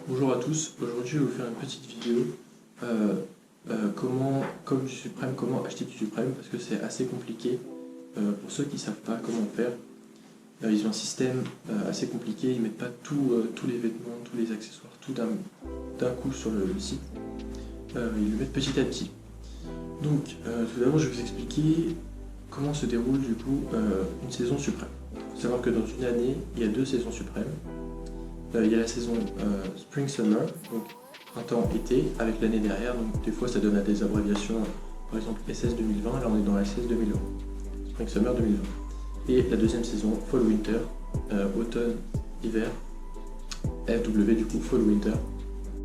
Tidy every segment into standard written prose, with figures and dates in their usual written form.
Bonjour à tous, aujourd'hui je vais vous faire une petite vidéo comme du Suprême, comment acheter du Suprême parce que c'est assez compliqué pour ceux qui ne savent pas comment faire. Ils ont un système assez compliqué, ils ne mettent pas tous les vêtements, tous les accessoires, tout d'un coup sur le site. Ils le mettent petit à petit. Donc tout d'abord je vais vous expliquer comment se déroule du coup une saison Suprême. Il faut savoir que dans une année, il y a 2 saisons Suprêmes. Il y a la saison Spring-Summer, donc printemps-été, avec l'année derrière, donc des fois ça donne à des abréviations, par exemple SS 2020, là on est dans la SS 2020, Spring-Summer 2020. Et la deuxième saison, Fall-Winter, automne-hiver, FW du coup, Fall-Winter,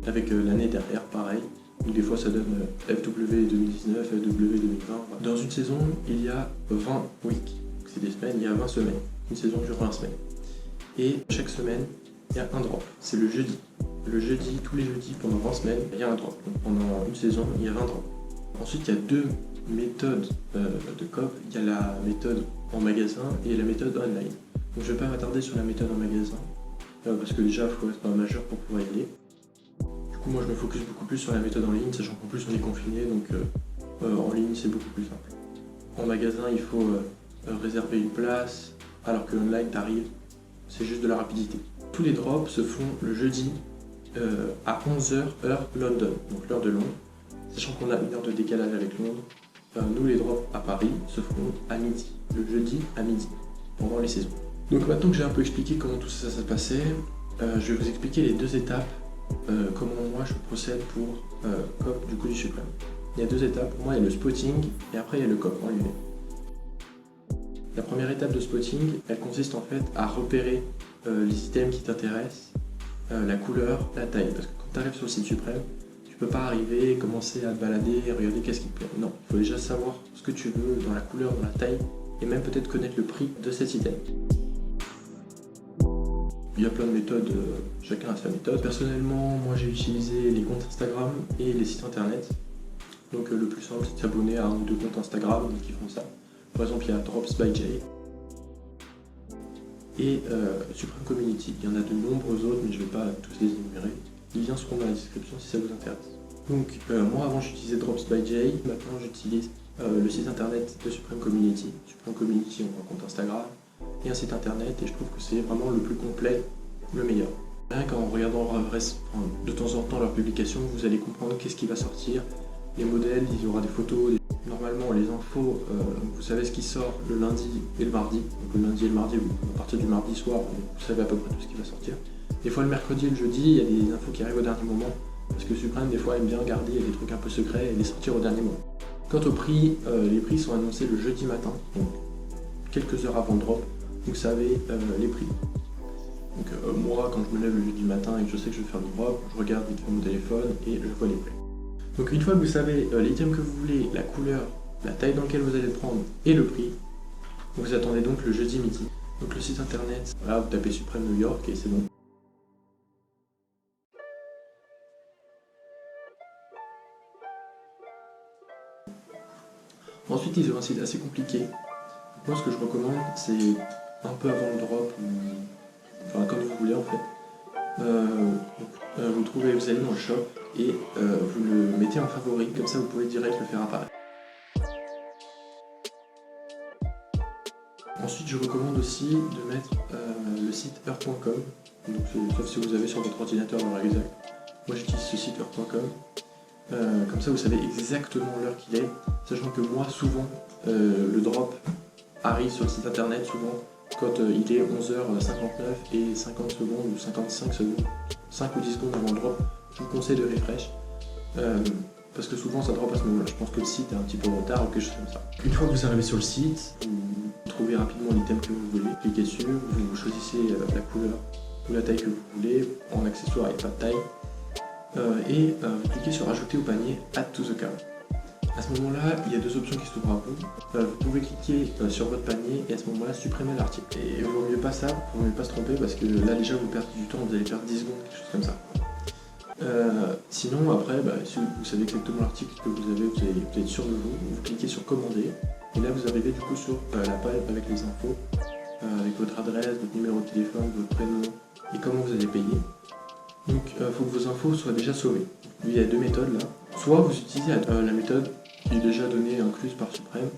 avec l'année derrière, pareil, donc des fois ça donne FW 2019, FW 2020. Dans une saison, il y a 20 weeks, c'est des semaines, il y a 20 semaines, une saison dure 20 semaines. Et chaque semaine, il y a un drop, c'est le jeudi. Le jeudi, tous les jeudis, pendant 20 semaines, il y a un drop. Donc pendant une saison, il y a 20 drops. Ensuite, il y a 2 méthodes de COP. Il y a la méthode en magasin et la méthode online. Donc je ne vais pas m'attarder sur la méthode en magasin, parce que déjà, il faut être majeur pour pouvoir y aller. Du coup, moi, je me focus beaucoup plus sur la méthode en ligne, sachant qu'en plus, on est confiné, donc en ligne, c'est beaucoup plus simple. En magasin, il faut réserver une place, alors que online, t'arrives, c'est juste de la rapidité. Tous les drops se font le jeudi à 11h heure London, donc l'heure de Londres. Sachant qu'on a une heure de décalage avec Londres, nous les drops à Paris se feront à midi, le jeudi à midi, pendant les saisons. Donc maintenant que j'ai un peu expliqué comment tout ça se passait, je vais vous expliquer les 2 étapes, comment moi je procède pour COP du coup du Suprême. Il y a 2 étapes, pour moi il y a le spotting et après il y a le COP en lui-même. La première étape de spotting, elle consiste en fait à repérer les items qui t'intéressent, la couleur, la taille. Parce que quand tu arrives sur le site Suprême, tu peux pas arriver et commencer à te balader et regarder qu'est-ce qui te plaît. Non, il faut déjà savoir ce que tu veux dans la couleur, dans la taille, et même peut-être connaître le prix de cet item. Il y a plein de méthodes, chacun a sa méthode. Personnellement, moi j'ai utilisé les comptes Instagram et les sites internet. Donc le plus simple c'est de s'abonner à 1 ou 2 comptes Instagram qui font ça. Par exemple, il y a Drops by Jay et Supreme Community. Il y en a de nombreux autres, mais je ne vais pas tous les énumérer. Les liens seront dans la description si ça vous intéresse. Donc, moi avant j'utilisais Drops by Jay, maintenant j'utilise le site internet de Supreme Community. Supreme Community, on a un compte Instagram et un site internet, et je trouve que c'est vraiment le plus complet, le meilleur. Rien qu'en regardant de temps en temps leurs publications, vous allez comprendre qu'est-ce qui va sortir. Les modèles, il y aura des photos. Normalement, les infos, vous savez ce qui sort le lundi et le mardi. Donc le lundi et le mardi, à partir du mardi soir, vous savez à peu près tout ce qui va sortir. Des fois, le mercredi et le jeudi, il y a des infos qui arrivent au dernier moment. Parce que Suprême, des fois, aime bien garder des trucs un peu secrets et les sortir au dernier moment. Quant au prix, les prix sont annoncés le jeudi matin, donc quelques heures avant le drop. Vous savez les prix. Donc moi, quand je me lève le jeudi matin et que je sais que je vais faire du drop, je regarde vite fait mon téléphone et je vois les prix. Donc une fois que vous savez l'item que vous voulez, la couleur, la taille dans laquelle vous allez le prendre et le prix, vous attendez donc le jeudi midi. Donc le site internet, voilà, vous tapez Suprême New York et c'est bon. Ensuite ils ont un site assez compliqué. Donc, moi ce que je recommande c'est un peu avant le drop, enfin comme vous voulez en fait. Vous allez dans le shop et vous le mettez en favori, comme ça vous pouvez direct le faire apparaître. Ensuite je recommande aussi de mettre le site heure.com, donc sauf si vous avez sur votre ordinateur l'heure exacte. Moi j'utilise ce site heure.com, comme ça vous savez exactement l'heure qu'il est, sachant que moi souvent le drop arrive sur le site internet souvent quand il est 11h59 et 50 secondes ou 55 secondes, 5 ou 10 secondes avant le drop. Je vous conseille de refresh parce que souvent ça drop à ce moment-là. Je pense que le site est un petit peu en retard ou quelque chose comme ça. Une fois que vous arrivez sur le site, vous trouvez rapidement l'item que vous voulez, cliquez dessus, vous choisissez la couleur ou la taille que vous voulez, en accessoire il n'y a pas de taille, et vous cliquez sur ajouter au panier Add to the cart. À ce moment-là, il y a 2 options qui s'ouvrent à vous. Vous pouvez cliquer sur votre panier et à ce moment-là supprimer l'article. Et il vaut mieux pas ça, il vaut mieux pas se tromper parce que là déjà vous perdez du temps, vous allez perdre 10 secondes, quelque chose comme ça. Sinon après, si vous savez exactement l'article que vous avez, vous êtes sûr de vous cliquez sur commander et là vous arrivez du coup sur la page avec les infos, avec votre adresse, votre numéro de téléphone, votre prénom et comment vous allez payer. Donc il faut que vos infos soient déjà sauvées. Il y a deux méthodes là. Soit vous utilisez la méthode qui est déjà donnée, incluse par Supreme.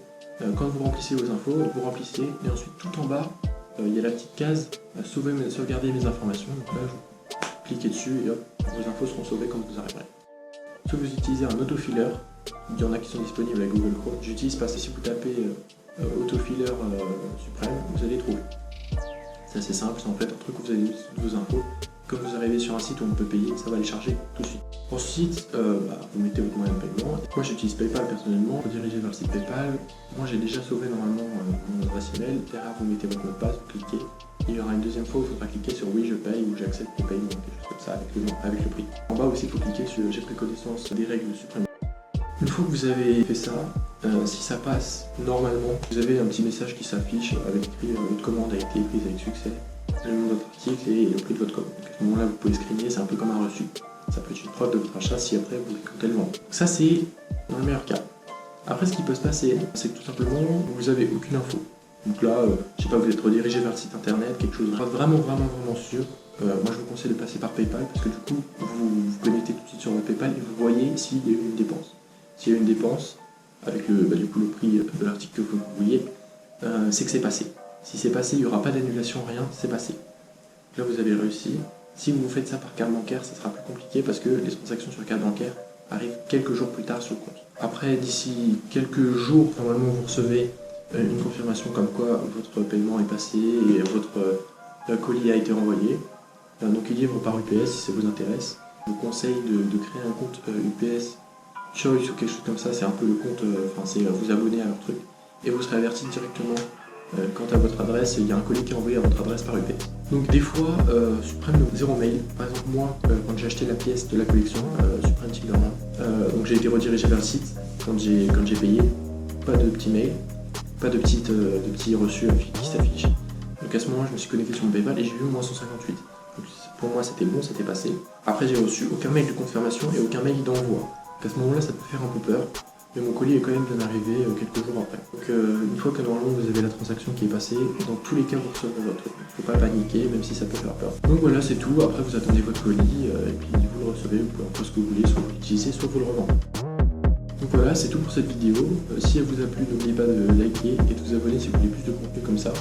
Quand vous remplissez vos infos, vous remplissez et ensuite tout en bas, il y a la petite case sauvegarder mes informations. Donc là, vous cliquez dessus et hop, vos infos seront sauvées quand vous arriverez. Soit vous utilisez un autofiller. Il y en a qui sont disponibles avec Google Chrome. J'utilise pas ça. Si vous tapez autofiller Supreme, vous allez trouver. C'est assez simple, c'est en fait un truc où vous avez toutes vos infos. Quand vous arrivez sur un site où on peut payer, ça va les charger tout de suite. Ensuite, vous mettez votre moyen de paiement. Moi j'utilise PayPal personnellement. Pour diriger vers le site PayPal, moi j'ai déjà sauvé normalement mon adresse email. Derrière vous mettez votre mot de passe, vous cliquez. Il y aura une deuxième fois où il faudra cliquer sur oui je paye ou j'accepte le paiement, quelque chose comme ça avec le prix. En bas aussi il faut cliquer sur j'ai pris connaissance des règles Supreme. Une fois que vous avez fait ça, si ça passe normalement, vous avez un petit message qui s'affiche avec écrit votre commande a été prise avec succès, le nom de votre article et le prix de votre commande. Donc à ce moment-là, vous pouvez screener, c'est un peu comme un reçu. Ça peut être une preuve de votre achat si après vous comptez le vendre. Ça c'est dans le meilleur cas. Après ce qui peut se passer, c'est que tout simplement vous n'avez aucune info. Donc là, je sais pas, vous êtes redirigé vers le site internet, quelque chose de vraiment sûr. Moi je vous conseille de passer par PayPal parce que du coup vous vous connectez tout de suite sur votre PayPal et vous voyez s'il y a eu une dépense. S'il y a une dépense, avec le prix de l'article que vous voyez, c'est que c'est passé. Si c'est passé, il n'y aura pas d'annulation, rien, c'est passé. Là, vous avez réussi. Si vous faites ça par carte bancaire, ça sera plus compliqué parce que les transactions sur carte bancaire arrivent quelques jours plus tard sur le compte. Après, d'ici quelques jours, normalement, vous recevez une confirmation comme quoi votre paiement est passé et votre colis a été renvoyé. Donc, il livre par UPS si ça vous intéresse. Je vous conseille de créer un compte UPS Choice ou quelque chose comme ça, c'est un peu le compte, c'est vous abonner à leur truc et vous serez averti directement quant à votre adresse, il y a un colis qui est envoyé à votre adresse par UPS. Donc des fois, Supreme nous zéro mail. Par exemple moi, quand j'ai acheté la pièce de la collection, Supreme Tigerman, donc j'ai été redirigé vers le site quand j'ai payé, pas de petit mail, pas de petits reçus qui s'affichent. Donc à ce moment-là, je me suis connecté sur mon PayPal et j'ai vu moins 158. Donc pour moi c'était bon, c'était passé. Après j'ai reçu aucun mail de confirmation et aucun mail d'envoi. À ce moment-là, ça peut faire un peu peur, mais mon colis est quand même bien arrivé quelques jours après. Donc une fois que normalement vous avez la transaction qui est passée, dans tous les cas vous recevrez votre truc. Il ne faut pas paniquer, même si ça peut faire peur. Donc voilà, c'est tout. Après vous attendez votre colis et puis vous le recevez, vous pouvez en faire ce que vous voulez, soit vous l'utilisez, soit vous le revendez. Donc voilà, c'est tout pour cette vidéo. Si elle vous a plu, n'oubliez pas de liker et de vous abonner si vous voulez plus de contenu comme ça.